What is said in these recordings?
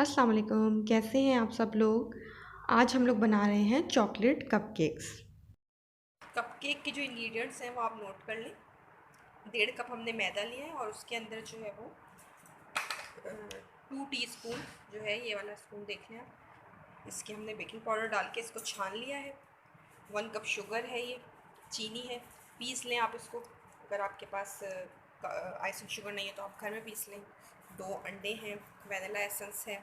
अस्सलाम वालेकुम, कैसे हैं आप सब लोग। आज हम लोग बना रहे हैं चॉकलेट कपकेक्स। कपकेक के जो इंग्रेडिएंट्स हैं वो आप नोट कर लें। 1.5 कप हमने मैदा लिया है और उसके अंदर जो है वो 2 टीस्पून जो है, ये वाला स्पून देख लें आप, इसके हमने बेकिंग पाउडर डाल के इसको छान लिया है। 1 कप शुगर है, ये चीनी है, पीस लें आप इसको। अगर आपके पास आइसिंग शुगर नहीं है तो आप घर में पीस लें। 2 अंडे हैं, वनीला एसेंस है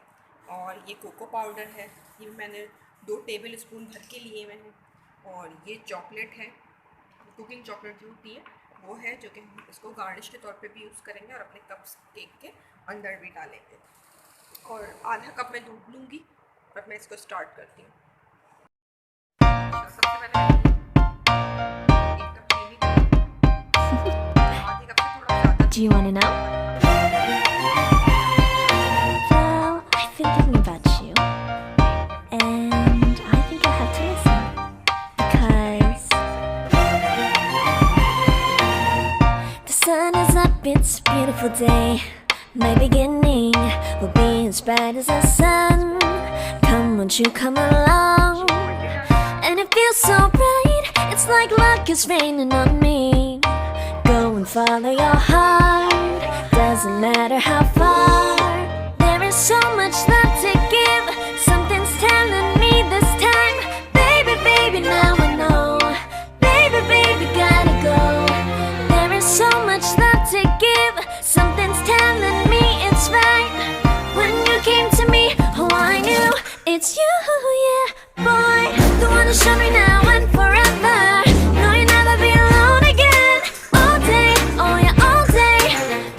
और ये कोको पाउडर है। ये मैंने 2 टेबल स्पून भर के लिए हुए हैं। और ये चॉकलेट है, कुकिंग चॉकलेट जो होती है वो है, जो कि हम इसको गार्निश के तौर पे भी यूज़ करेंगे और अपने कप्स केक के अंदर भी डालेंगे। और आधा कप मैं दूध लूँगी और मैं इसको स्टार्ट करती हूँ। सबसे पहले 1 कप चीनी आधे कप से थोड़ा ज़्यादा। Do you want to know? Well, I've been thinking about you, and I think I'll have to listen, because the sun is up, it's a beautiful day. My beginning will be as bright as the sun. Come, won't you come along? And it feels so bright, it's like luck is raining on me. Go and follow your heart, doesn't matter how far. There is so much love to give, something's telling me this time. Baby, baby, now I know. Baby, baby, gotta go. There is so much love to give, something's telling me it's right. When you came to me, oh I knew it's you, yeah, boy. The one to show me now and forever. No, you'll never be alone again. All day, oh yeah, all day.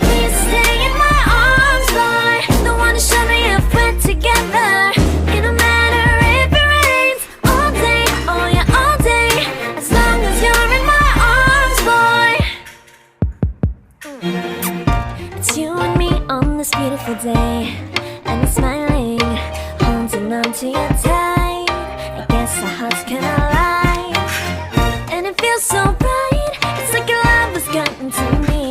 Please stay in my arms, boy. The one to show me if we're together. It don't matter if it rains. All day, oh yeah, all day. As long as you're in my arms, boy. It's you and me on this beautiful day, and it's smiling, holding on to you tight. I guess our hearts can align, and it feels so bright. It's like your love has gotten to me.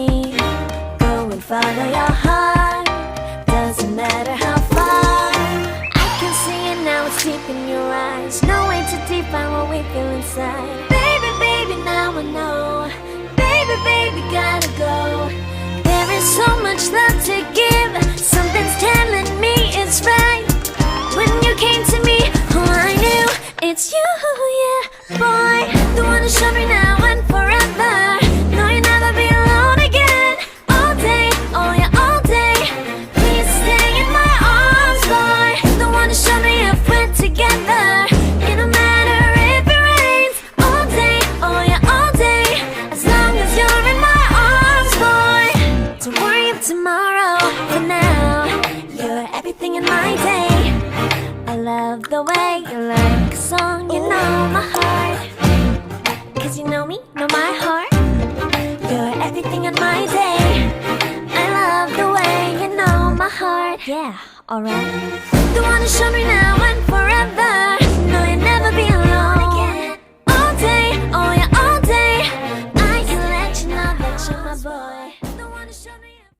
Go and follow your heart, doesn't matter how far. I can see it now, it's deep in your eyes. No way to define what we feel inside. Baby, baby, now I know. Baby, baby, gotta go. There is so much love to give, something's telling me it's right. When you came to me, oh I knew it's you, yeah, boy. The one to show me now and forever. No, you'll never be alone again. All day, oh yeah, all day. Please stay in my arms, boy. The one to show me if we're together. It don't matter if it rains. All day, oh yeah, all day. As long as you're in my arms, boy. Don't worry of tomorrow. For now, you're everything in my day. I love the way you like a song, you know my heart. Cause you know me, know my heart. You're everything in my day. I love the way you know my heart. Yeah, alright. The one to show